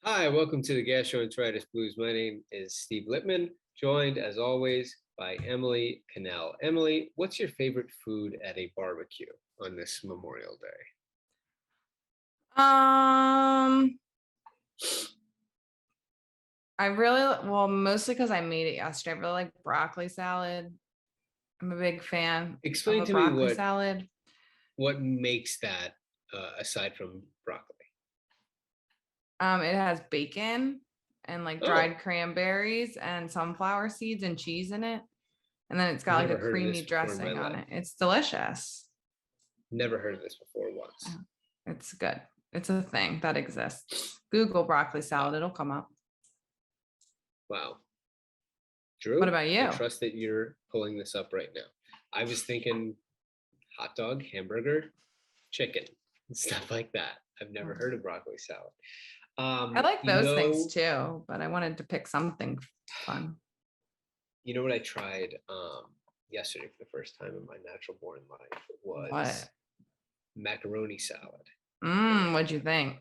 Hi, welcome to the Gastroenteritis Blues. My name is Steve Lippman, joined as always by Emily Cannell. Emily, what's your favorite food at a barbecue on this Memorial Day? Mostly because I made it yesterday. I really like broccoli salad. I'm a big fan Explain of a to me broccoli salad. what makes that aside from broccoli. It has bacon and like dried cranberries and sunflower seeds and cheese in it. And then it's got like a creamy dressing on it. It's delicious. Never heard of this before once. Oh, it's good. It's a thing that exists. Google broccoli salad. It'll come up. Wow. Drew, what about you? I trust that you're pulling this up right now. I was thinking hot dog, hamburger, chicken, and stuff like that. I've never heard of broccoli salad. I like those things too, but I wanted to pick something fun. You know what I tried yesterday for the first time in my natural born life was macaroni salad. What'd you think?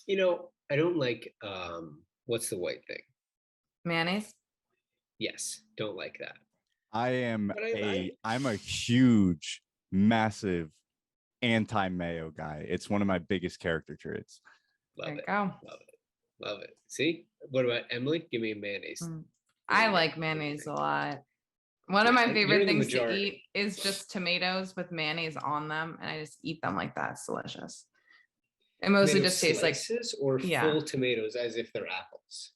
You know, I don't like what's the white thing? Mayonnaise? Yes, don't like that. I'm a huge, massive anti-mayo guy. It's one of my biggest character traits. Love it. See? What about Emily? Give me a mayonnaise. I like mayonnaise a lot. One of my favorite things to eat is just tomatoes with mayonnaise on them, and I just eat them like that. It's delicious. It mostly just tastes like full tomatoes as if they're apples.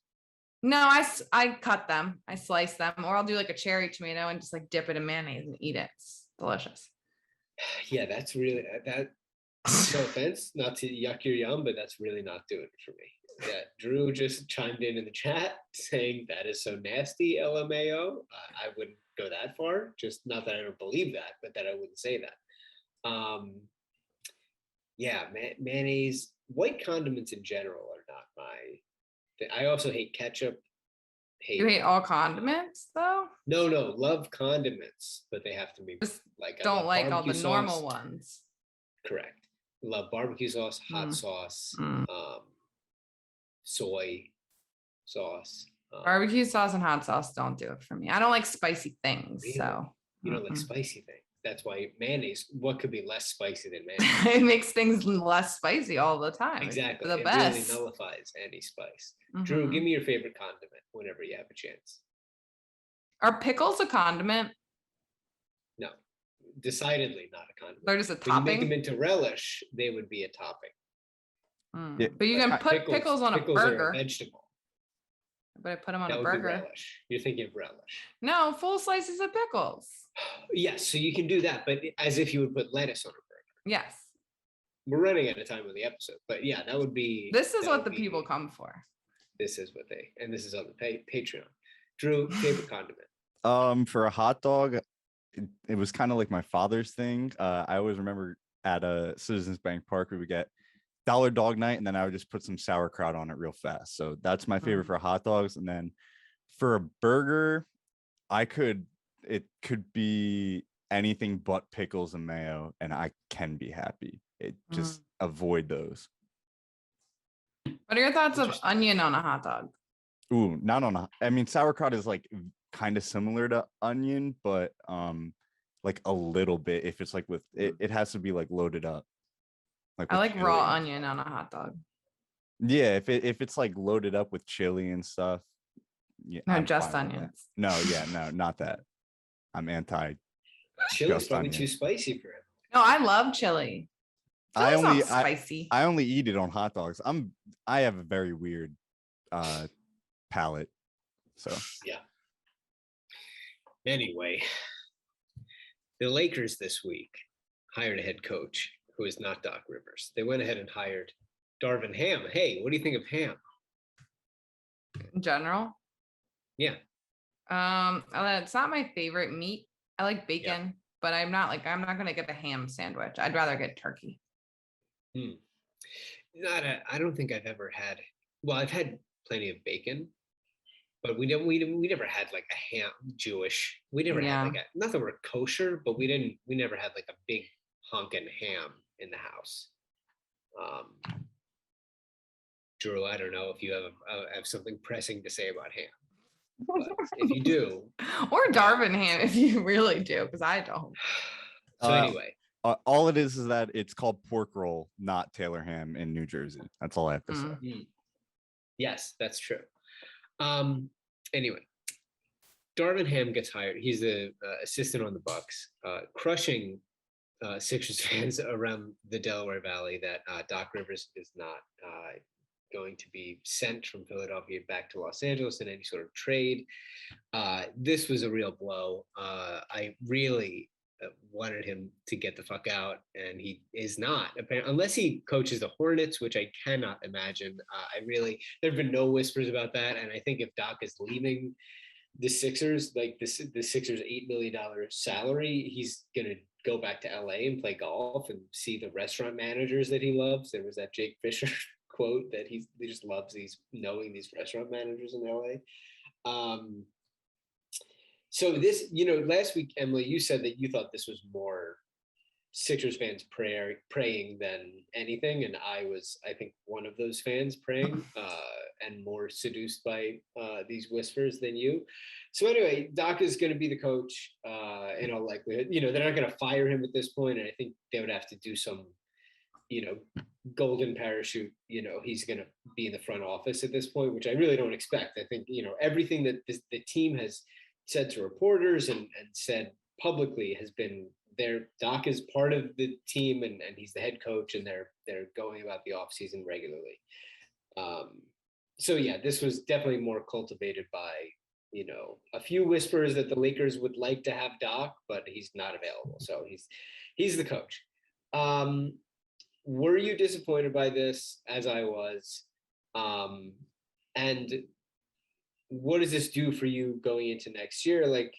No, I cut them, I slice them, or I'll do like a cherry tomato and just like dip it in mayonnaise and eat it. It's delicious. Yeah, that's really that. No offense, not to yuck your yum, but that's really not doing it for me. Yeah, Drew just chimed in the chat saying that is so nasty, LMAO. I wouldn't go that far. Just not that I don't believe that, but that I wouldn't say that. Yeah, mayonnaise, white condiments in general are not my thing. I also hate ketchup. You hate all condiments though? No, love condiments, but they have to be just like don't like all the normal ones. Correct. Love barbecue sauce, hot sauce, soy sauce. Barbecue sauce and hot sauce don't do it for me. I don't like spicy things. Really? So you don't like spicy things. That's why mayonnaise, what could be less spicy than mayonnaise? It makes things less spicy all the time. Exactly. The best. It really nullifies any spice. Drew, give me your favorite condiment whenever you have a chance. Are pickles a condiment? No, decidedly not a condiment. They're just a topping. When you make them into relish, they would be a topping. Yeah. But you can put pickles on a burger. Are a vegetable. But I put them on a burger. Relish. You're thinking of relish. No, full slices of pickles. Yes, so you can do that, but as if you would put lettuce on a burger. Yes. We're running out of time on the episode, but yeah, that would be. This is what the people come for. This is what and this is on the Patreon. Drew, favorite condiment? For a hot dog, it was kind of like my father's thing. I always remember at a Citizens Bank Park, we would get dollar dog night, and then I would just put some sauerkraut on it real fast. So that's my favorite for hot dogs. And then for a burger, it could be anything but pickles and mayo, and I can be happy. Just avoid those. What are your thoughts of onion on a hot dog? Ooh, not on a. I mean, sauerkraut is like kind of similar to onion, but like a little bit. If it's like with it has to be like loaded up. Like I like raw onion on a hot dog. Yeah, if it's like loaded up with chili and stuff. Yeah, no, just onions. No, not that. I'm anti. Chili's probably too spicy for him. No, I love chili. Chili's not spicy. I only eat it on hot dogs. I have a very weird palate. So yeah. Anyway, the Lakers this week hired a head coach who is not Doc Rivers. They went ahead and hired Darvin Ham. Hey, what do you think of ham? In general? Yeah. It's not my favorite meat. I like bacon, but I'm not gonna get a ham sandwich. I'd rather get turkey. I don't think I've ever had. Well, I've had plenty of bacon, but we never had like a ham Jewish. We never had like not that we're kosher, but we never had like a big honkin' ham in the house. Drew, I don't know if you have something pressing to say about Ham. But if you do, or Darvin Ham, if you really do, because I don't. So anyway, all it is that it's called pork roll, not Taylor ham in New Jersey. That's all I have to say. Yes, that's true. Anyway, Darvin Ham gets hired. He's the assistant on the Bucks, crushing Sixers fans around the Delaware Valley that Doc Rivers is not going to be sent from Philadelphia back to Los Angeles in any sort of trade. This was a real blow. I really wanted him to get the fuck out, and he is not, apparently, unless he coaches the Hornets, which I cannot imagine. There have been no whispers about that, and I think if Doc is leaving the Sixers, like the Sixers' $8 million salary, he's gonna go back to LA and play golf and see the restaurant managers that he loves. There was that Jake Fisher quote that he just loves knowing these restaurant managers in LA. So this, last week, Emily, you said that you thought this was more Sixers fans praying than anything, and I was, I think, one of those fans praying and more seduced by these whispers than you. So anyway, Doc is going to be the coach in all likelihood. They're not going to fire him at this point, and I think they would have to do some, golden parachute. He's going to be in the front office at this point, which I really don't expect. I think everything that the team has said to reporters and said publicly has been Doc is part of the team and he's the head coach, and they're going about the offseason regularly. So yeah, this was definitely more cultivated by, a few whispers that the Lakers would like to have Doc, but he's not available. So he's the coach. Were you disappointed by this, as I was? And what does this do for you going into next year? Like,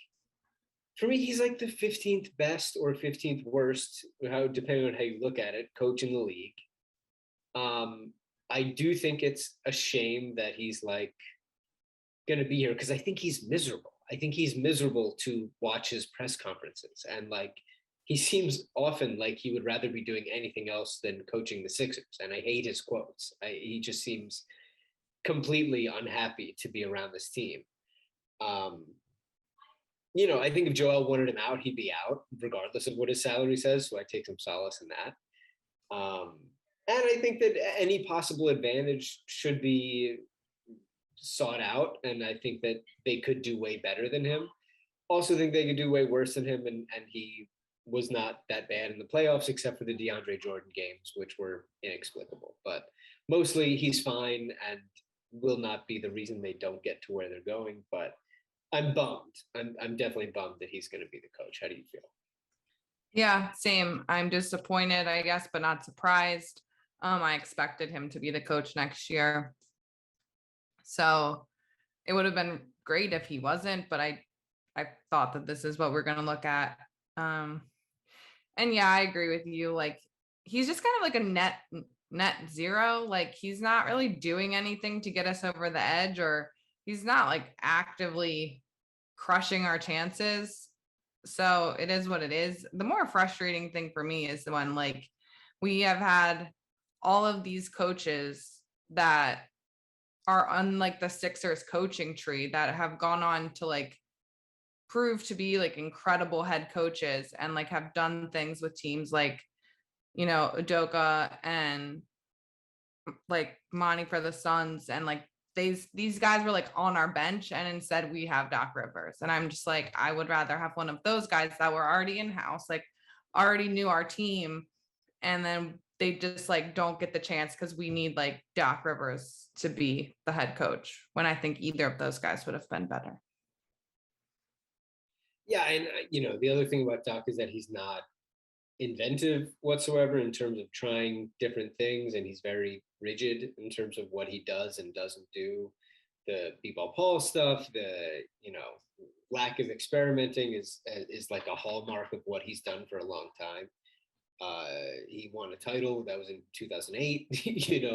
for me, he's like the 15th best or 15th worst, depending on how you look at it, coach in the league. I do think it's a shame that he's like going to be here, because I think he's miserable. I think he's miserable to watch his press conferences, and like he seems often like he would rather be doing anything else than coaching the Sixers. And I hate his quotes. He just seems completely unhappy to be around this team. I think if Joel wanted him out, he'd be out regardless of what his salary says. So I take some solace in that. And I think that any possible advantage should be sought out. And I think that they could do way better than him. Also think they could do way worse than him. And he was not that bad in the playoffs, except for the DeAndre Jordan games, which were inexplicable. But mostly he's fine and will not be the reason they don't get to where they're going. But I'm bummed. I'm definitely bummed that he's going to be the coach. How do you feel? Yeah, same. I'm disappointed, I guess, but not surprised. I expected him to be the coach next year. So it would have been great if he wasn't, but I thought that this is what we're going to look at. And yeah, I agree with you. Like, he's just kind of like a net zero. Like, he's not really doing anything to get us over the edge, or he's not like actively crushing our chances. So it is what it is. The more frustrating thing for me is when like we have had all of these coaches that are on like the Sixers coaching tree that have gone on to like prove to be like incredible head coaches and like have done things with teams like, Udoka and like Monty for the Suns, and like these guys were like on our bench, and instead we have Doc Rivers. And I'm just like, I would rather have one of those guys that were already in-house, like already knew our team, and then they just like don't get the chance because we need like Doc Rivers to be the head coach, when I think either of those guys would have been better. Yeah, and the other thing about Doc is that he's not inventive whatsoever in terms of trying different things, and he's very rigid in terms of what he does and doesn't do. The B-ball Paul stuff, the lack of experimenting is like a hallmark of what he's done for a long time. He won a title that was in 2008,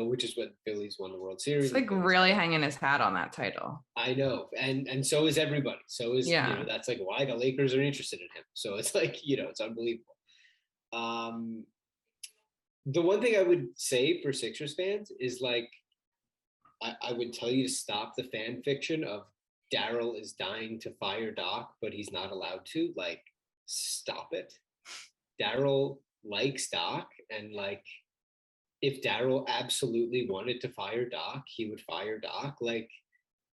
which is when Phillies won the World Series. It's like really hanging his hat on that title. I know, and so is everybody. So is that's like why the Lakers are interested in him. So it's like it's unbelievable. The one thing I would say for Sixers fans is like I would tell you to stop the fan fiction of Daryl is dying to fire Doc, but he's not allowed to. Like, stop it. Daryl likes Doc, and like, if Daryl absolutely wanted to fire Doc, he would fire Doc. Like,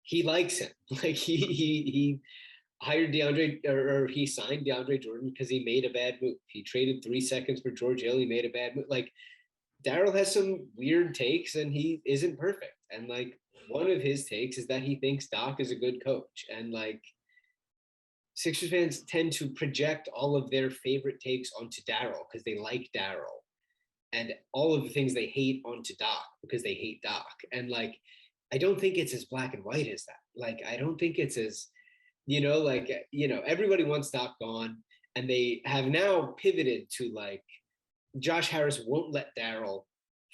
he likes him. Like, he hired DeAndre, or he signed DeAndre Jordan because he made a bad move. He traded 3 seconds for George Hill. He made a bad move. Like, Daryl has some weird takes, and he isn't perfect. And like, one of his takes is that he thinks Doc is a good coach. And like, Sixers fans tend to project all of their favorite takes onto Daryl because they like Daryl, and all of the things they hate onto Doc because they hate Doc. And like, I don't think it's as black and white as that. Like, I don't think it's as, everybody wants Doc gone, and they have now pivoted to like, Josh Harris won't let Daryl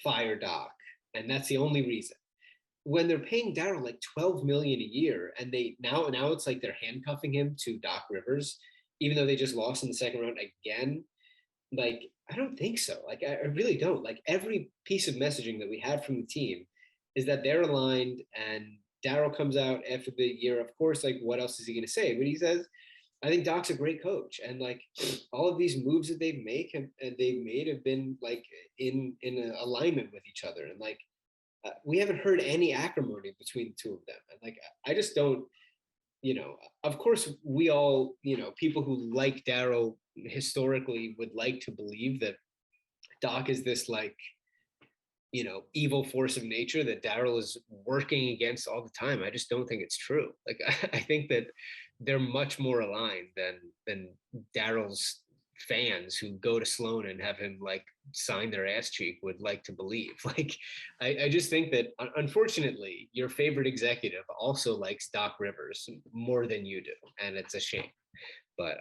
fire Doc, and that's the only reason. When they're paying Daryl like $12 million a year, and they now it's like they're handcuffing him to Doc Rivers, even though they just lost in the second round again. Like, I don't think so. Like, I really don't. Like, every piece of messaging that we had from the team is that they're aligned, and Daryl comes out after the year. Of course, like, what else is he going to say? But he says, I think Doc's a great coach, and like, all of these moves that they've made have been like in alignment with each other, and like, we haven't heard any acrimony between the two of them. And like, I just don't, of course we all, people who like Daryl historically would like to believe that Doc is this like, evil force of nature that Daryl is working against all the time. I just don't think it's true. Like, I think that they're much more aligned than Daryl's fans who go to Sloan and have him like sign their ass cheek would like to believe. Like, I just think that unfortunately your favorite executive also likes Doc Rivers more than you do, and it's a shame. But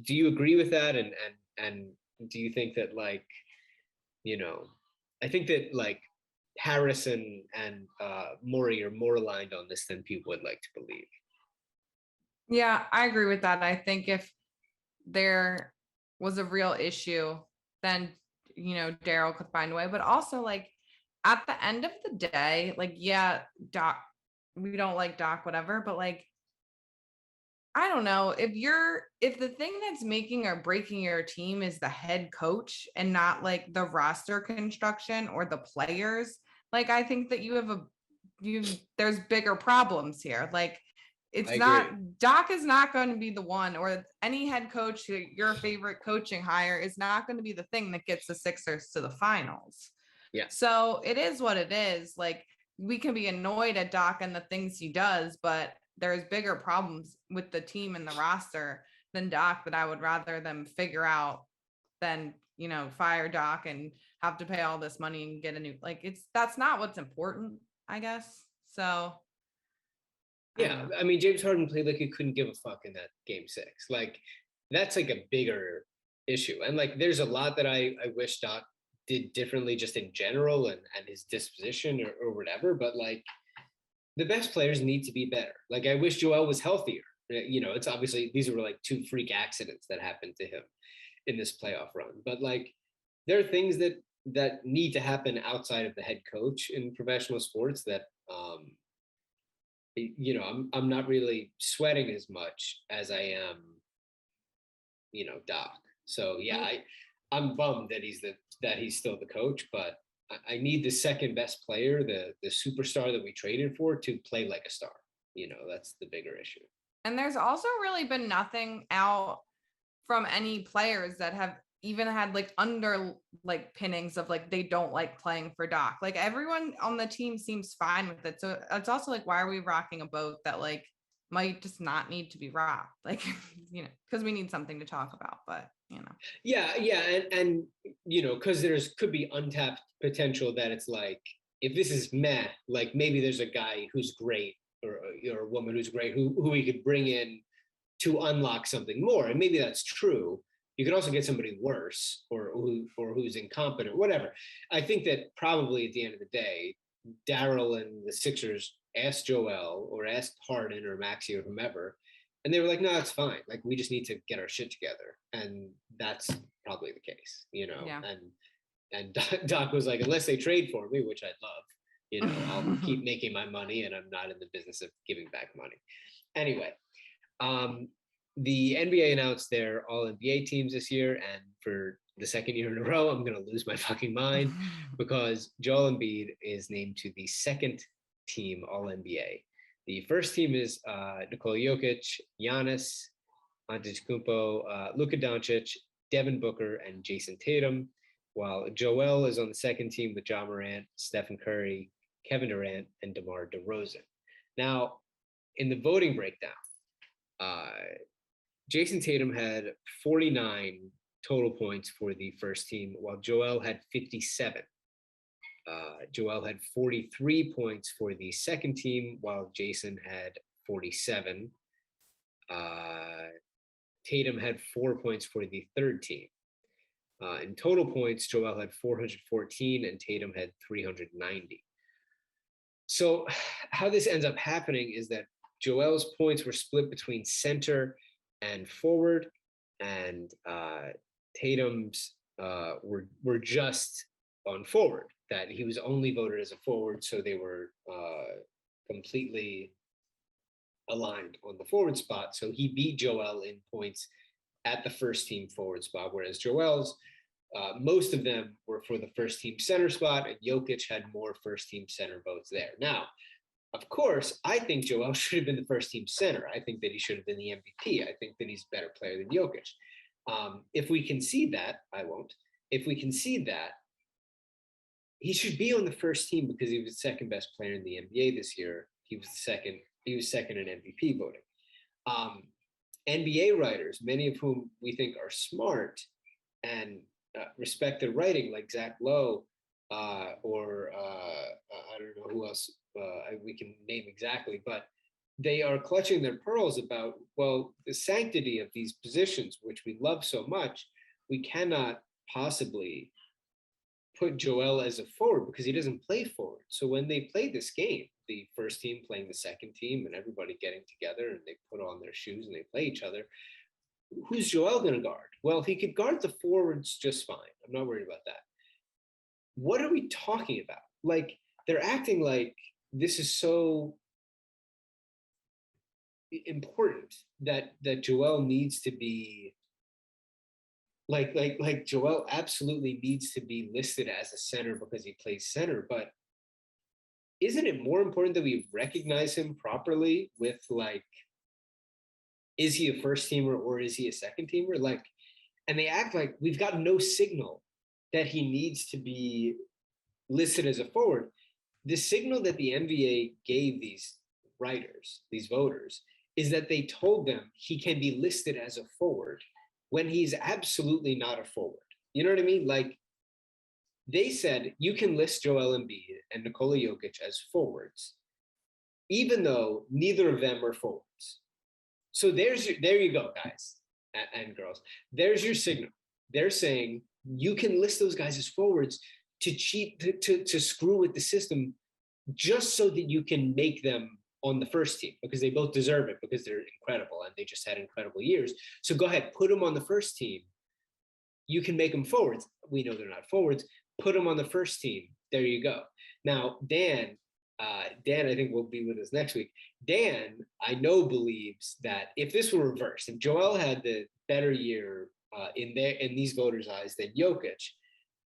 do you agree with that? And do you think that like, I think that like Harris and Morey are more aligned on this than people would like to believe. Yeah, I agree with that. I think if there was a real issue, then Daryl could find a way. But also, like, at the end of the day, like, yeah, Doc, we don't like Doc, whatever, but like, I don't know, if the thing that's making or breaking your team is the head coach and not like the roster construction or the players, like, I think that there's bigger problems here. Like, it's not, Doc is not going to be the one, or any head coach, your favorite coaching hire is not going to be the thing that gets the Sixers to the finals. Yeah. So it is what it is. Like, we can be annoyed at Doc and the things he does, but there's bigger problems with the team and the roster than Doc that I would rather them figure out than, fire Doc and have to pay all this money and get a new, like, that's not what's important, I guess. So yeah, I mean, James Harden played like he couldn't give a fuck in that game 6. Like, that's like a bigger issue. And like, there's a lot that I wish Doc did differently just in general, and his disposition or whatever. But like, the best players need to be better. Like, I wish Joel was healthier. It's obviously, these were like 2 freak accidents that happened to him in this playoff run. But like, there are things that need to happen outside of the head coach in professional sports that, I'm not really sweating as much as I am, Doc. So yeah, I'm bummed that he's still the coach, but I need the second best player, the superstar that we traded for, to play like a star. That's the bigger issue. And there's also really been nothing out from any players that have even had like under like pinnings of like they don't like playing for Doc. Like, everyone on the team seems fine with it. So it's also like, why are we rocking a boat that like might just not need to be rocked? Like, because we need something to talk about. But Yeah, and because could be untapped potential that it's like, if this is meh, like maybe there's a guy who's great or a woman who's great who we could bring in to unlock something more, and maybe that's true. You could also get somebody worse or who's incompetent, whatever. I think that probably at the end of the day, Daryl and the Sixers asked Joel or asked Harden or Maxey or whomever, and they were like, no, it's fine. Like, we just need to get our shit together. And that's probably the case, Yeah. And Doc was like, unless they trade for me, which I'd love, I'll keep making my money, and I'm not in the business of giving back money. Anyway, the NBA announced their all NBA teams this year, and for the second year in a row, I'm going to lose my fucking mind because Joel Embiid is named to the second team all NBA. The first team is Nikola Jokic, Giannis Antetokounmpo, Luka Doncic, Devin Booker, and Jason Tatum, while Joel is on the second team with Ja Morant, Stephen Curry, Kevin Durant, and DeMar DeRozan. Now, in the voting breakdown, Jason Tatum had 49 total points for the first team, while Joel had 57. Joel had 43 points for the second team, while Jason had 47. Tatum had 4 points for the third team. In total points, Joel had 414 and Tatum had 390. So how this ends up happening is that Joel's points were split between center and forward, and Tatum's were just on forward, that he was only voted as a forward, so they were completely aligned on the forward spot. So he beat Joel in points at the first team forward spot, whereas Joel's, most of them were for the first team center spot, and Jokic had more first team center votes there. Now, of course, I think Joel should have been the first team center. I think that he should have been the MVP. I think that he's a better player than Jokic. If we concede that, I won't. If we concede that, he should be on the first team because he was the second best player in the NBA this year. He was second in MVP voting. NBA writers, many of whom we think are smart and respect their writing, like Zach Lowe, or I don't know who else we can name exactly, but they are clutching their pearls about, well, the sanctity of these positions, which we love so much. We cannot possibly put Joel as a forward because he doesn't play forward. So when they play this game, the first team playing the second team and everybody getting together and they put on their shoes and they play each other, who's Joel going to guard? Well, he could guard the forwards just fine. I'm not worried about that. What are we talking about? Like, they're acting like this is so important that Joel needs to be like Joel absolutely needs to be listed as a center because he plays center, but isn't it more important that we recognize him properly with, like, is he a first teamer or is he a second teamer? Like, and they act like we've got no signal that he needs to be listed as a forward. The signal that the NBA gave these writers, these voters, is that they told them he can be listed as a forward when he's absolutely not a forward. You know what I mean? Like, they said you can list Joel Embiid and Nikola Jokic as forwards, even though neither of them are forwards. So there you go, guys and girls. There's your signal. They're saying you can list those guys as forwards to cheat, to screw with the system, just so that you can make them on the first team, because they both deserve it, because they're incredible and they just had incredible years. So go ahead, put them on the first team. You can make them forwards. We know they're not forwards. Put them on the first team. There you go. Now, Dan, I think will be with us next week. Dan, I know, believes that if this were reversed, if Joel had the better year in these voters' eyes than Jokic,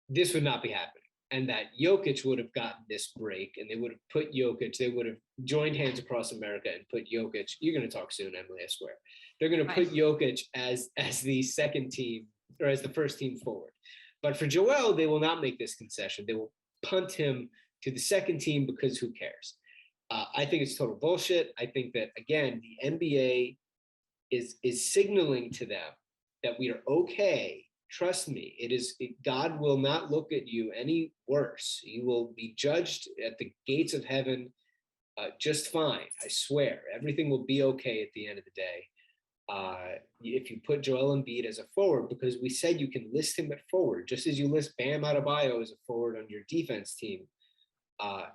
this would not be happening. And that Jokic would have gotten this break, and they would have put Jokic, they would have joined hands across America and put Jokic. You're going to talk soon, Emily, I swear. They're going to put Jokic as the second team, or as the first team forward. But for Joel, they will not make this concession. They will punt him to the second team because who cares? I think it's total bullshit. I think that, again, the NBA is signaling to them that we are okay. Trust me, God will not look at you any worse. You will be judged at the gates of heaven just fine. I swear, everything will be okay at the end of the day. If you put Joel Embiid as a forward, because we said you can list him at forward, just as you list Bam Adebayo as a forward on your defense team.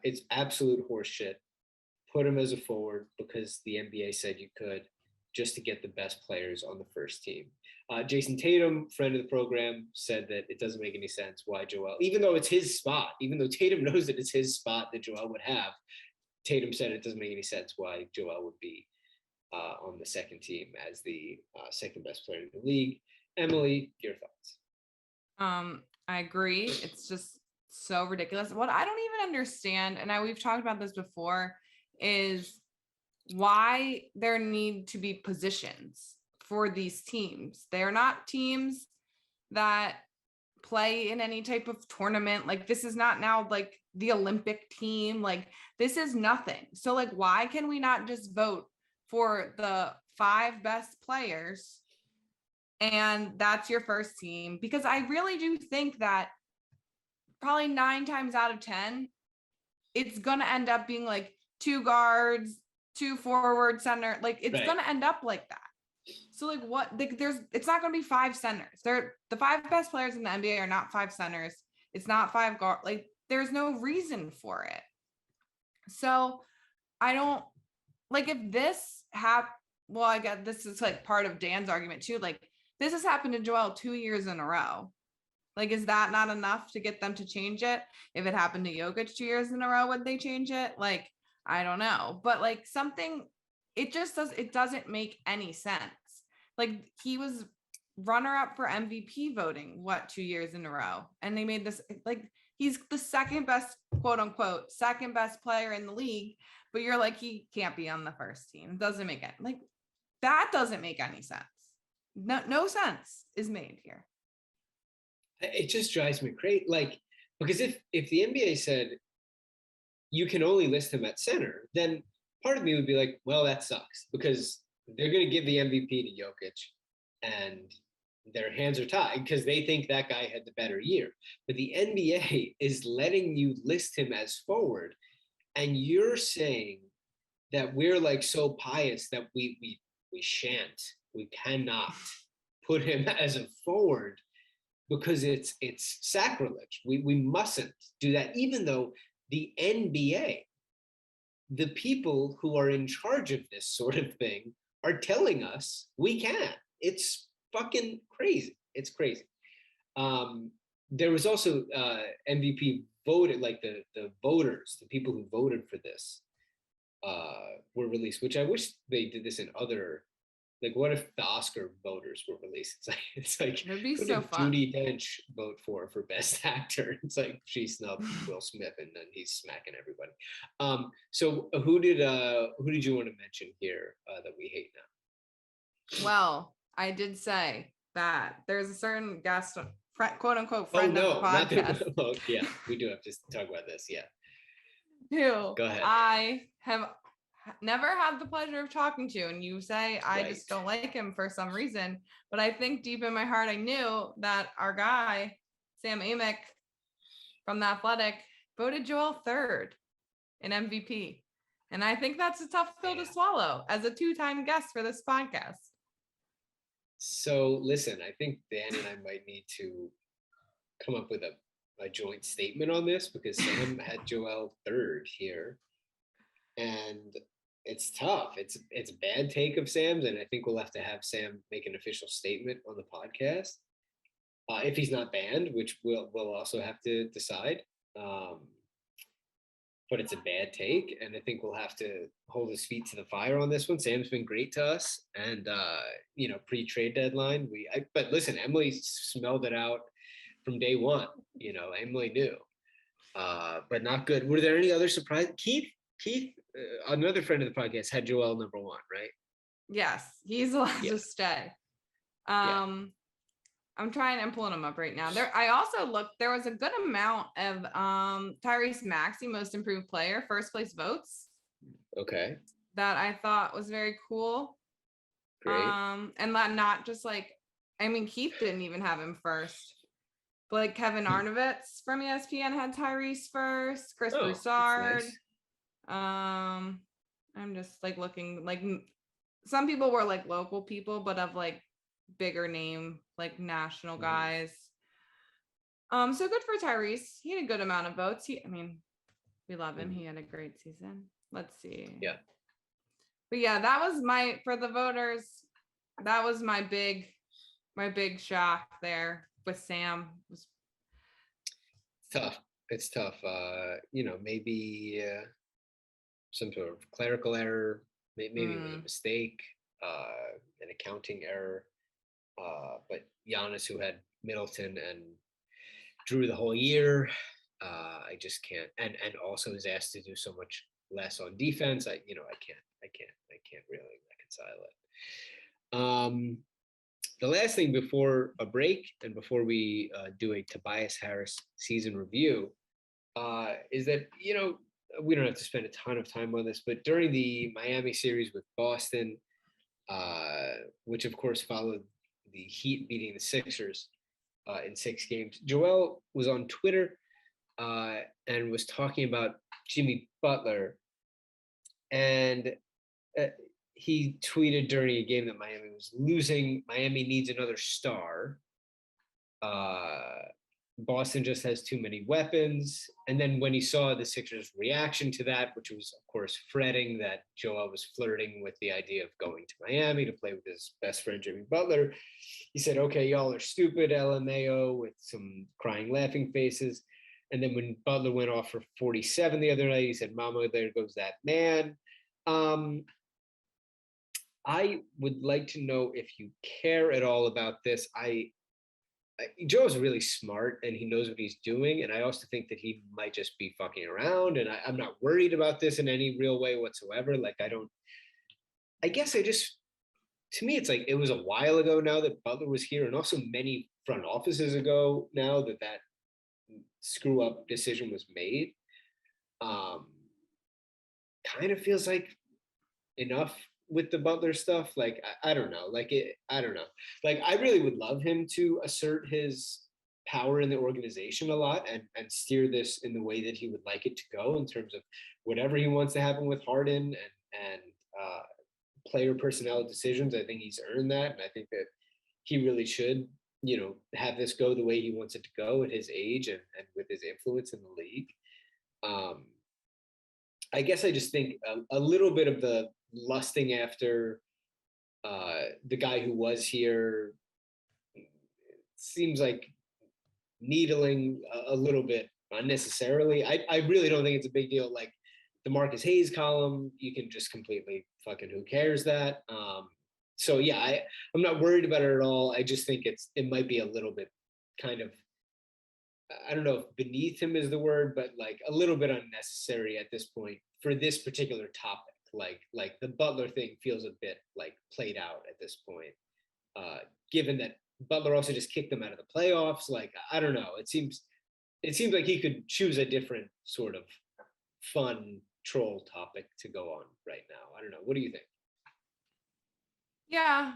It's absolute horseshit. Put him as a forward because the NBA said you could, just to get the best players on the first team. Jason Tatum, friend of the program, said that it doesn't make any sense why Joel, even though it's his spot, even though Tatum knows that it's his spot that Joel would have, Tatum said it doesn't make any sense why Joel would be on the second team as the second best player in the league. Emily, your thoughts? I agree. It's just so ridiculous. What I don't even understand, and we've talked about this before, is why there need to be positions for these teams. They're not teams that play in any type of tournament. Like, this is not now like the Olympic team. Like, this is nothing. So like, why can we not just vote for the 5 best players and that's your first team? Because I really do think that probably 9 times out of 10, it's going to end up being like 2 guards, 2 forward, center. Like, it's going to end up like that. So like, what, it's not going to be 5 centers. The 5 best players in the NBA are not 5 centers. It's not 5 guard. Like, there's no reason for it. So I don't like, if this well, I guess this is like part of Dan's argument too. Like, this has happened to Joel 2 years in a row. Like, is that not enough to get them to change it? If it happened to Jokic 2 years in a row, would they change it? Like, I don't know. But like, it doesn't make any sense. Like, he was runner up for MVP voting, 2 years in a row. And they made this, like, he's the second best, quote unquote, second best player in the league. But you're like, he can't be on the first team. It doesn't make it, like, that doesn't make any sense. No sense is made here. It just drives me crazy. Like, because if the NBA said you can only list him at center, then part of me would be like, well, that sucks, because they're going to give the MVP to Jokic and their hands are tied because they think that guy had the better year. But the NBA is letting you list him as forward, and you're saying that we're like so pious that we cannot put him as a forward because it's sacrilege. We mustn't do that, even though the NBA, the people who are in charge of this sort of thing, are telling us we can. It's fucking crazy. It's crazy. There was also MVP voted, like the voters, the people who voted for this were released, which I wish they did this in other. Like, what if the Oscar voters were released? It's like It'd be what so did fun. Judi Dench vote for Best Actor? It's like she snubbed Will Smith, and then he's smacking everybody. So who did you want to mention here that we hate now? Well, I did say that there's a certain guest, quote unquote, friend of the podcast. Oh, yeah, we do have to talk about this. Yeah. Who Go ahead. I have never had the pleasure of talking to, and you say I just don't like him for some reason, but I think deep in my heart I knew that our guy Sam Amick from The Athletic voted Joel 3rd in MVP, and I think that's a tough pill to swallow as a 2-time guest for this podcast. So listen, I think Dan and I might need to come up with a joint statement on this, because Sam had Joel 3rd here, and it's tough. It's a bad take of Sam's, and I think we'll have to have Sam make an official statement on the podcast if he's not banned, which we'll also have to decide. But it's a bad take, and I think we'll have to hold his feet to the fire on this one. Sam's been great to us, and pre-trade deadline, but listen, Emily smelled it out from day one. Emily knew, but not good. Were there any other surprises? Keith, another friend of the podcast, had Joel number 1, right? Yes, he's allowed to stay. I'm I'm pulling him up right now. I also looked, there was a good amount of Tyrese Maxey most improved player, first place votes. Okay. That I thought was very cool. Great. And not just like, I mean, Keith didn't even have him first. But like Kevin Arnovitz from ESPN had Tyrese first, Chris Broussard. Nice. I'm just like looking, like some people were like local people, but of like bigger name, like national guys. So good for Tyrese. He had a good amount of votes. We love him. He had a great season. Let's see. Yeah. But yeah, that was for the voters, that was my big my big shock there with Sam was Tough. It's tough. Maybe some sort of clerical error, maybe it was a mistake, an accounting error. But Giannis, who had Middleton and Drew the whole year, I just can't. And also is asked to do so much less on defense. I can't really reconcile it. The last thing before a break and before we do a Tobias Harris season review is that, we don't have to spend a ton of time on this, but during the Miami series with Boston, which of course followed the Heat beating the Sixers in 6 games, Joel was on Twitter and was talking about Jimmy Butler. And he tweeted during a game that Miami was losing, Miami needs another star. Boston just has too many weapons. And then when he saw the Sixers' reaction to that, which was, of course, fretting that Joel was flirting with the idea of going to Miami to play with his best friend, Jimmy Butler, he said, okay, y'all are stupid, LMAO, with some crying, laughing faces. And then when Butler went off for 47 the other night, he said, mama, there goes that man. I would like to know if you care at all about this. Joe's really smart and he knows what he's doing. And I also think that he might just be fucking around. And I'm not worried about this in any real way whatsoever. Like, to me, it's like it was a while ago now that Butler was here, and also many front offices ago now that screw up decision was made. Kind of feels like enough with the Butler stuff. Like, I don't know. I don't know. Like, I really would love him to assert his power in the organization a lot and steer this in the way that he would like it to go in terms of whatever he wants to happen with Harden and player personnel decisions. I think he's earned that. And I think that he really should, have this go the way he wants it to go at his age and with his influence in the league. I guess I just think a little bit of the lusting after the guy who was here seems like needling a little bit unnecessarily. I really don't think it's a big deal. Like the Marcus Hayes column, you can just completely fucking who cares that. So yeah, I'm not worried about it at all. I just think it might be a little bit kind of, I don't know if beneath him is the word, but like a little bit unnecessary at this point for this particular topic. Like the Butler thing feels a bit like played out at this point, given that Butler also just kicked them out of the playoffs. Like, I don't know. It seems like he could choose a different sort of fun troll topic to go on right now. I don't know. What do you think? Yeah,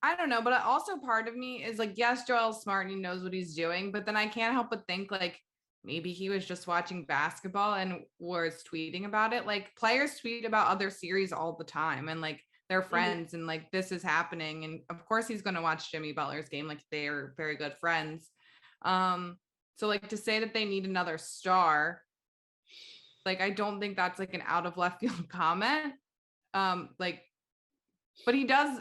I don't know, but also part of me is like, yes, Joel's smart and he knows what he's doing, but then I can't help but think like maybe he was just watching basketball and was tweeting about it. Like players tweet about other series all the time and like they're friends and like this is happening. And of course he's going to watch Jimmy Butler's game. Like they're very good friends. So like to say that they need another star, like, I don't think that's like an out of left field comment. But he does,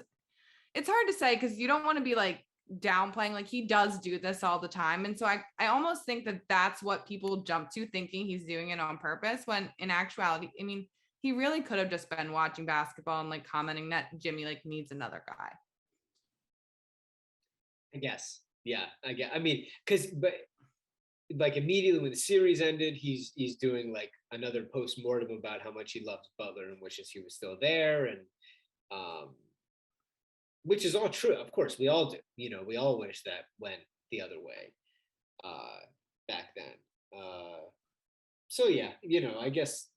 it's hard to say because you don't want to be like downplaying, like he does do this all the time. And so I almost think that that's what people jump to, thinking he's doing it on purpose, when in actuality, I mean, he really could have just been watching basketball and like commenting that Jimmy like needs another guy. I guess. Yeah, I mean, but like immediately when the series ended, he's doing like another post-mortem about how much he loves Butler and wishes he was still there. And which is all true. Of course, we all do. We all wish that went the other way back then. So yeah, I guess.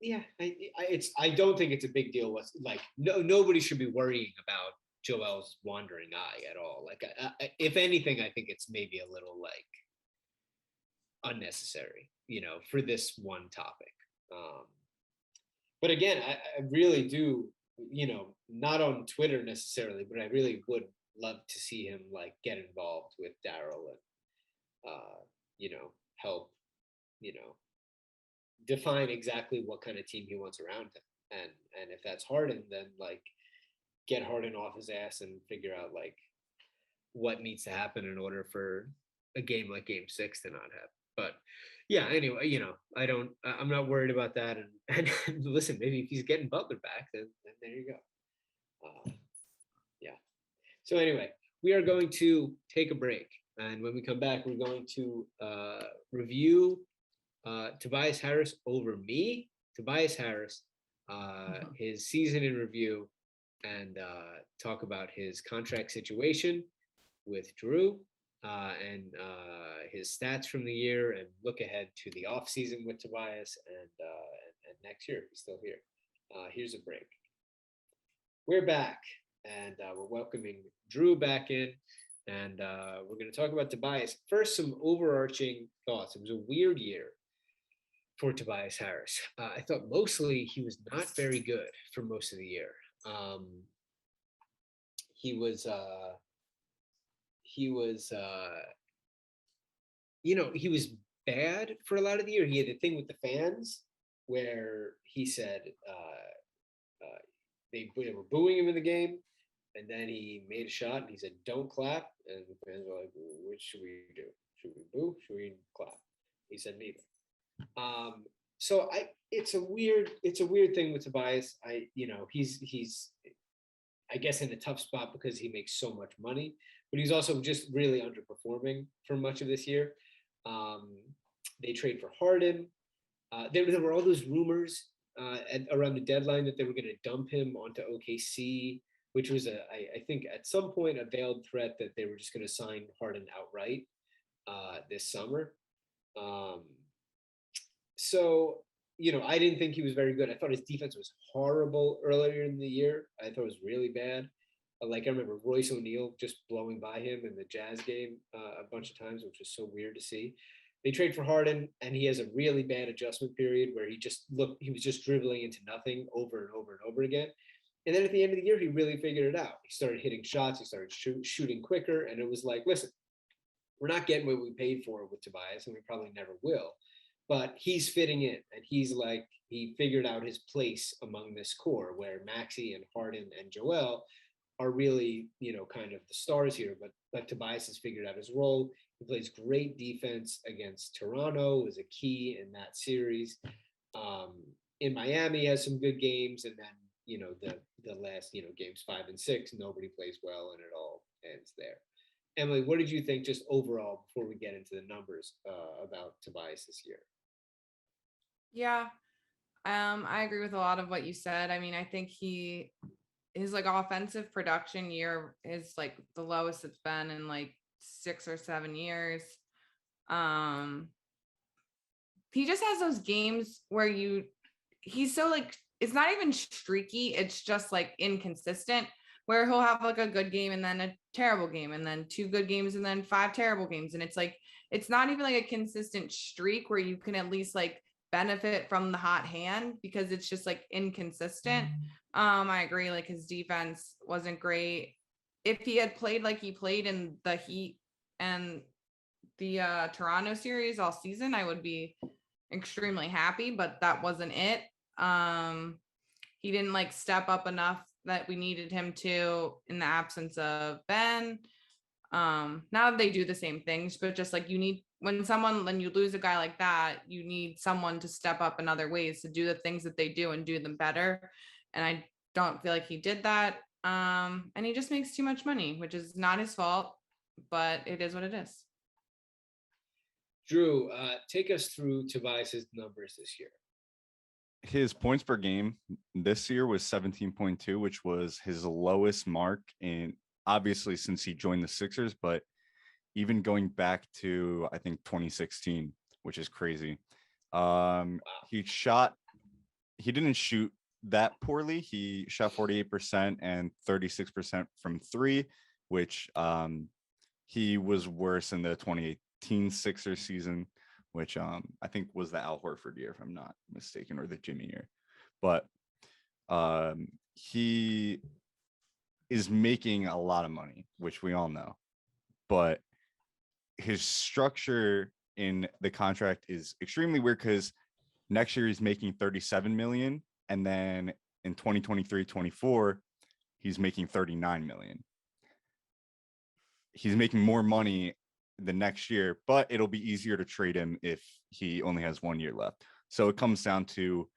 Yeah, I don't think it's a big deal. Like nobody should be worrying about Joel's wandering eye at all. Like if anything, I think it's maybe a little like unnecessary, for this one topic. But again, I really do, not on Twitter necessarily, but I really would love to see him like get involved with Daryl and, help, define exactly what kind of team he wants around him. And if that's Harden, then like, get Harden off his ass and figure out like what needs to happen in order for a game like Game 6 to not happen. But yeah, anyway, I'm not worried about that. And listen, maybe if he's getting Butler back, then there you go. Yeah. So anyway, we are going to take a break, and when we come back, we're going to review Tobias Harris over me. Tobias Harris, his season in review, and talk about his contract situation with Drew, and his stats from the year, and look ahead to the off season with Tobias, and next year if he's still here. Here's a break. We're back, and we're welcoming Drew back in, and we're going to talk about Tobias. First, some overarching thoughts. It was a weird year for Tobias Harris. I thought mostly he was not very good for most of the year. He was bad for a lot of the year. He had the thing with the fans where he said they were booing him in the game, and then he made a shot and he said, "Don't clap," and the fans were like, "Which should we do? Should we boo? Should we clap?" He said neither. So it's a weird thing with Tobias. He's I guess in a tough spot because he makes so much money, but he's also just really underperforming for much of this year. They trade for Harden. There were all those rumors around the deadline that they were going to dump him onto OKC, which was I think at some point a veiled threat that they were just going to sign Harden outright this summer. So, I didn't think he was very good. I thought his defense was horrible earlier in the year. I thought it was really bad. Like I remember Royce O'Neal just blowing by him in the Jazz game a bunch of times, which was so weird to see. They trade for Harden, and he has a really bad adjustment period where he was just dribbling into nothing over and over and over again. And then at the end of the year, he really figured it out. He started hitting shots. He started shooting quicker. And it was like, listen, we're not getting what we paid for with Tobias, and we probably never will. But he's fitting in, and he figured out his place among this core where Maxey and Harden and Joel are really, kind of the stars here. But Tobias has figured out his role. He plays great defense against Toronto, was a key in that series. In Miami, he has some good games, and then the last games 5 and 6, nobody plays well, and it all ends there. Emily, what did you think just overall before we get into the numbers about Tobias this year? Yeah, I agree with a lot of what you said. I mean, I think his like offensive production year is like the lowest it's been in like 6 or 7 years. He just has those games where he's so like, it's not even streaky. It's just like inconsistent, where he'll have like a good game and then a terrible game and then 2 good games and then 5 terrible games. And it's like, it's not even like a consistent streak where you can at least like benefit from the hot hand, because it's just like inconsistent. I agree. Like his defense wasn't great. If he had played like he played in the Heat and the Toronto series all season, I would be extremely happy, but that wasn't it. He didn't like step up enough that we needed him to in the absence of Ben. Now they do the same things, but just like when you lose a guy like that, you need someone to step up in other ways to do the things that they do and do them better. And I don't feel like he did that. And he just makes too much money, which is not his fault, but it is what it is. Drew, take us through Tobias's numbers this year. His points per game this year was 17.2, which was his lowest mark in obviously since he joined the Sixers, but even going back to, I think 2016, which is crazy. He didn't shoot that poorly. He shot 48% and 36% from 3, which he was worse in the 2018 Sixers season, which I think was the Al Horford year, if I'm not mistaken, or the Jimmy year. But he is making a lot of money, which we all know. But his structure in the contract is extremely weird, because next year he's making $37 million, and then in 2023-24 he's making 39 million. He's making more money the next year, but it'll be easier to trade him if he only has 1 year left. So it comes down to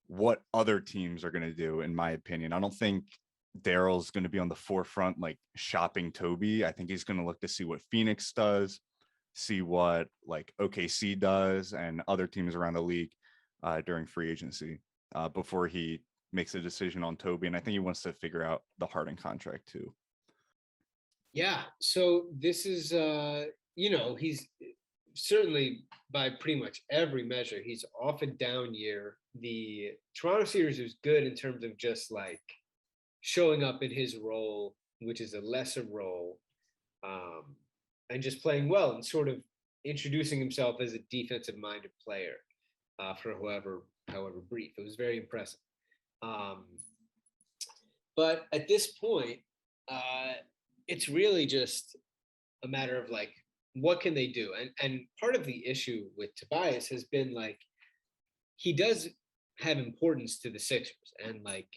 what other teams are going to do, in my opinion. I don't think Daryl's going to be on the forefront, like shopping Toby. I think he's going to look to see what Phoenix does, see what like OKC does and other teams around the league during free agency before he makes a decision on Toby. And I think he wants to figure out the Harden contract too. Yeah. So this is, he's certainly by pretty much every measure, he's off a down year. The Toronto series was good in terms of just like showing up in his role, which is a lesser role, and just playing well and sort of introducing himself as a defensive minded player for however brief. It was very impressive. But at this point, it's really just a matter of like, what can they do? And part of the issue with Tobias has been like, he does have importance to the Sixers, and like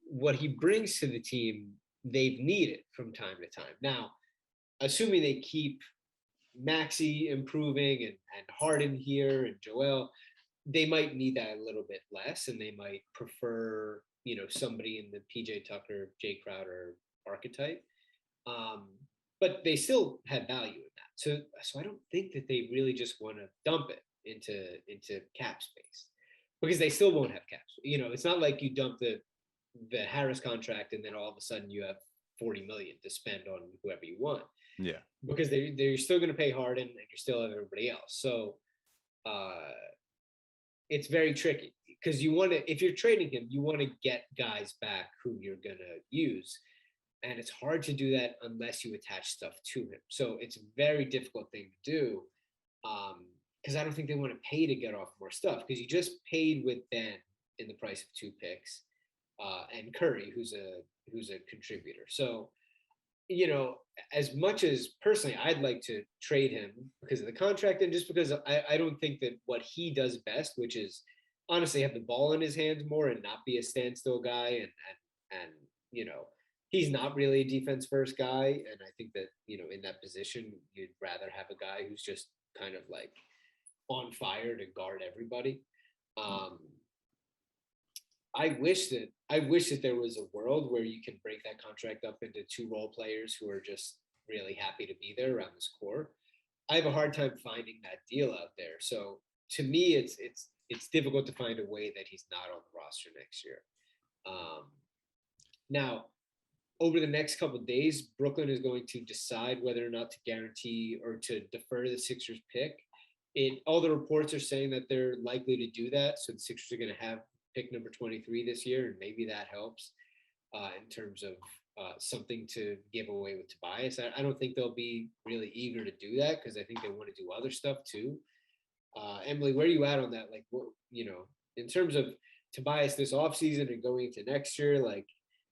what he brings to the team, they've needed from time to time. Now, assuming they keep Maxey improving and Harden here and Joel, they might need that a little bit less, and they might prefer, somebody in the PJ Tucker, Jay Crowder archetype. But they still have value in that. So I don't think that they really just want to dump it into cap space, because they still won't have caps. It's not like you dump the Harris contract and then all of a sudden you have 40 million to spend on whoever you want. Yeah. Because they're still going to pay Harden and you still have everybody else. So it's very tricky, because if you're trading him, you want to get guys back who you're going to use. And it's hard to do that unless you attach stuff to him. So it's a very difficult thing to do, because I don't think they want to pay to get off more stuff, because you just paid with Ben in the price of 2 picks and Curry, who's a contributor. So, as much as personally I'd like to trade him because of the contract, and just because I don't think that what he does best, which is honestly have the ball in his hands more and not be a standstill guy, and he's not really a defense first guy. And I think that, in that position, you'd rather have a guy who's just kind of like on fire to guard everybody. I wish that there was a world where you can break that contract up into 2 role players who are just really happy to be there around this core. I have a hard time finding that deal out there. So to me, it's difficult to find a way that he's not on the roster next year. Now, over the next couple of days, Brooklyn is going to decide whether or not to guarantee or to defer the Sixers pick. All the reports are saying that they're likely to do that. So the Sixers are going to have pick number 23 this year, and maybe that helps in terms of something to give away with Tobias. I don't think they'll be really eager to do that, because I think they want to do other stuff too. Emily, where are you at on that? Like, in terms of Tobias this offseason and going into next year, like,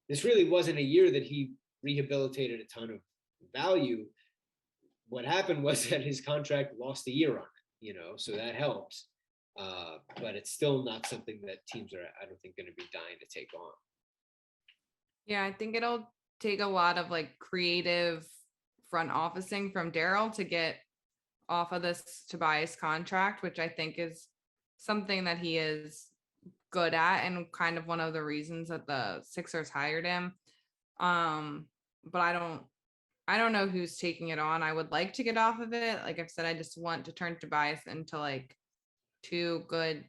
this really wasn't a year that he rehabilitated a ton of value. What happened was that his contract lost a year on it, so that helps. But it's still not something that teams are, I don't think, going to be dying to take on. Yeah, I think it'll take a lot of like creative front officing from Daryl to get off of this Tobias contract, which I think is something that he is good at and kind of one of the reasons that the Sixers hired him. But I don't know who's taking it on. I would like to get off of it. Like I've said, I just want to turn Tobias into like 2 good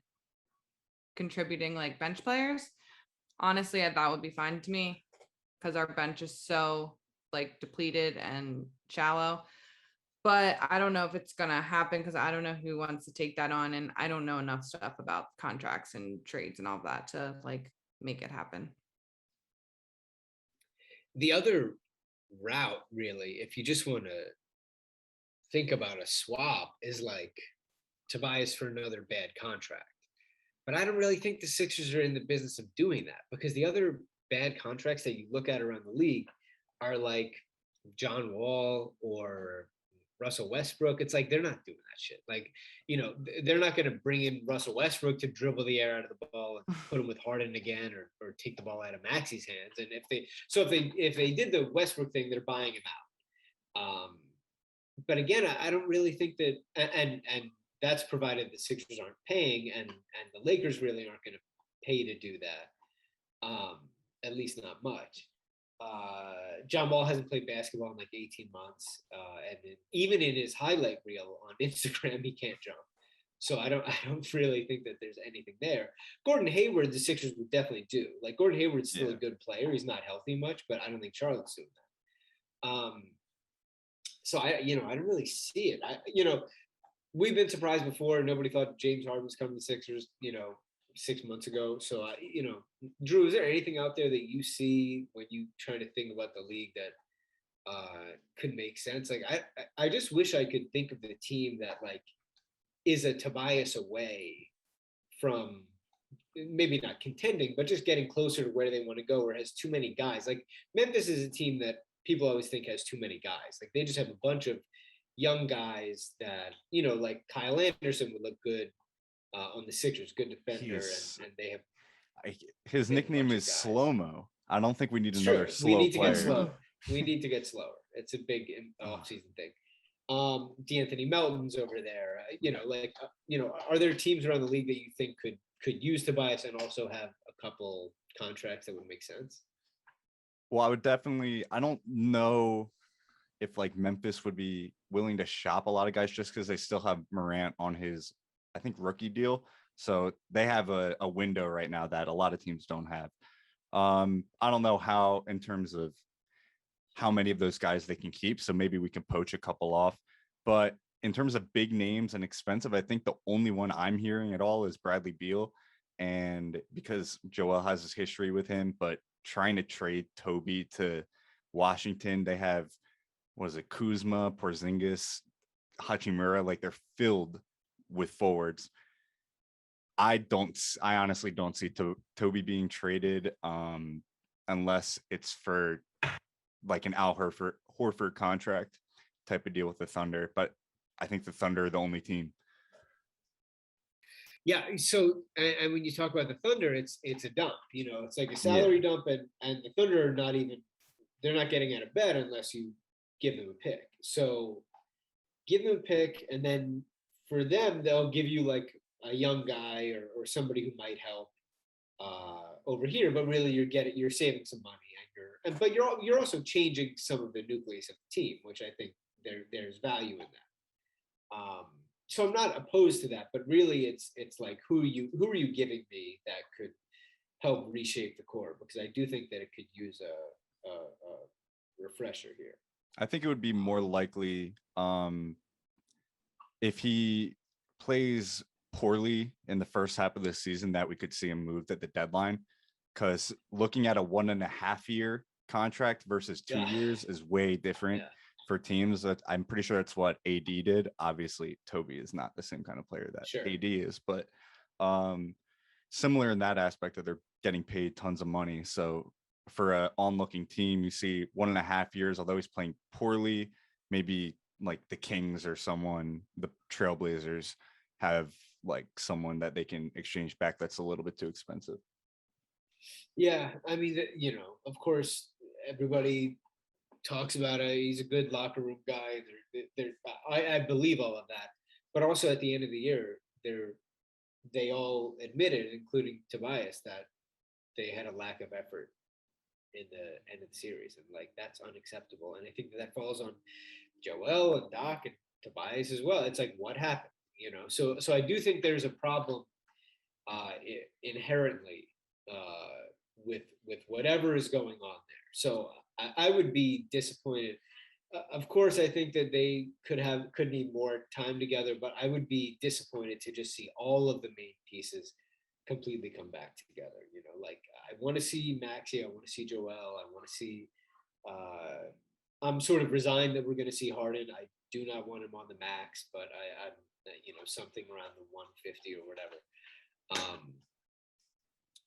contributing like bench players. Honestly, that would be fine to me, because our bench is so like depleted and shallow. But I don't know if it's going to happen, because I don't know who wants to take that on. And I don't know enough stuff about contracts and trades and all that to like make it happen. The other route, really, if you just want to think about a swap, is like Tobias for another bad contract. But I don't really think the Sixers are in the business of doing that, because the other bad contracts that you look at around the league are like John Wall or Russell Westbrook. It's like they're not doing that shit. Like, they're not going to bring in Russell Westbrook to dribble the air out of the ball and put him with Harden again, or take the ball out of Maxi's hands. And if they did the Westbrook thing, they're buying him out. But again, I don't really think that, and that's provided the Sixers aren't paying, and the Lakers really aren't going to pay to do that. At least not much. John Wall hasn't played basketball in like 18 months. And even in his highlight reel on Instagram, he can't jump. So I don't really think that there's anything there. Gordon Hayward, the Sixers would definitely do. Like, Gordon Hayward's still a good player. He's not healthy much, but I don't think Charlotte's doing that. So I don't really see it. We've been surprised before. Nobody thought James Harden was coming to the Sixers, 6 months ago. So, Drew, is there anything out there that you see when you try to think about the league that could make sense? Like, I just wish I could think of the team that like is a Tobias away from maybe not contending, but just getting closer to where they want to go, or has too many guys. Like, Memphis is a team that people always think has too many guys. Like, they just have a bunch of young guys that, like Kyle Anderson would look good on the Sixers, good defender, and they have. His nickname is Slow-Mo. I don't think we need another True. slow We need to player. get slow. We need to get slower. It's a big off-season thing. D'Anthony Melton's over there. Are there teams around the league that you think could use Tobias and also have a couple contracts that would make sense? Well, I don't know if like Memphis would be willing to shop a lot of guys just because they still have Morant on his, I think, rookie deal. So they have a window right now that a lot of teams don't have. I don't know how, in terms of how many of those guys they can keep. So maybe we can poach a couple off. But in terms of big names and expensive, I think the only one I'm hearing at all is Bradley Beal. And because Joel has his history with him, but trying to trade Toby to Washington, they have, Kuzma, Porzingis, Hachimura, like they're filled with forwards. I honestly don't see Toby being traded unless it's for like an Al Horford contract type of deal with the Thunder. But I think the Thunder are the only team. Yeah. So, and when you talk about the Thunder, it's a dump. It's like a salary dump, and the Thunder are they're not getting out of bed unless you give them a pick. So give them a pick, and then for them, they'll give you like a young guy or somebody who might help over here. But really, you're saving some money, but you're also changing some of the nucleus of the team, which I think there's value in that. So I'm not opposed to that, but really it's like who are you giving me that could help reshape the core, because I do think that it could use a refresher here. I think it would be more likely if he plays poorly in the first half of the season that we could see him moved at the deadline, because looking at a 1.5 year contract versus 2 years is way different for teams. That I'm pretty sure that's what AD did. Obviously, Toby is not the same kind of player that AD is, but similar in that aspect that they're getting paid tons of money. So for an onlooking team, you see 1.5 years, although he's playing poorly, maybe like the Kings or someone, the Trailblazers have like someone that they can exchange back that's a little bit too expensive. Yeah, I mean, of course, everybody talks about he's a good locker room guy. I believe all of that, but also at the end of the year, they all admitted, including Tobias, that they had a lack of effort in the end of the series, and like that's unacceptable. And I think that falls on Joel and Doc and Tobias as well. It's like, what happened? So I do think there's a problem inherently with whatever is going on there. So I would be disappointed. Of course, I think that they could need more time together, but I would be disappointed to just see all of the main pieces completely come back together. Like I want to see Maxey, I want to see Joel, I want to see. I'm sort of resigned that we're going to see Harden. I do not want him on the max, but I'm something around the 150 or whatever.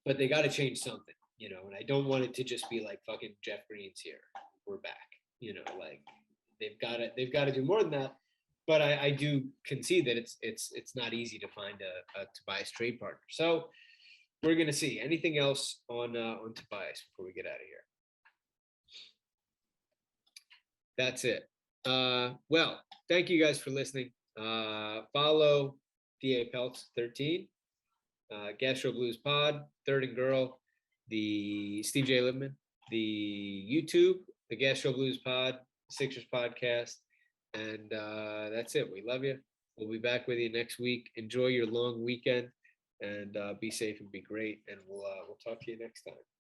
But they got to change something, and I don't want it to just be like fucking Jeff Green's here, we're back. Like they've got to do more than that. but I do concede that it's not easy to find a Tobias trade partner. So we're gonna see. Anything else on Tobias before we get out of here? That's it. Well, thank you guys for listening. Follow DA Peltz 13, Gastro Blues Pod, Third and Girl, the Steve J. Libman, the YouTube, the Gastro Blues Pod, Sixers Podcast, and that's it. We love you. We'll be back with you next week. Enjoy your long weekend, and be safe and be great. And we'll talk to you next time.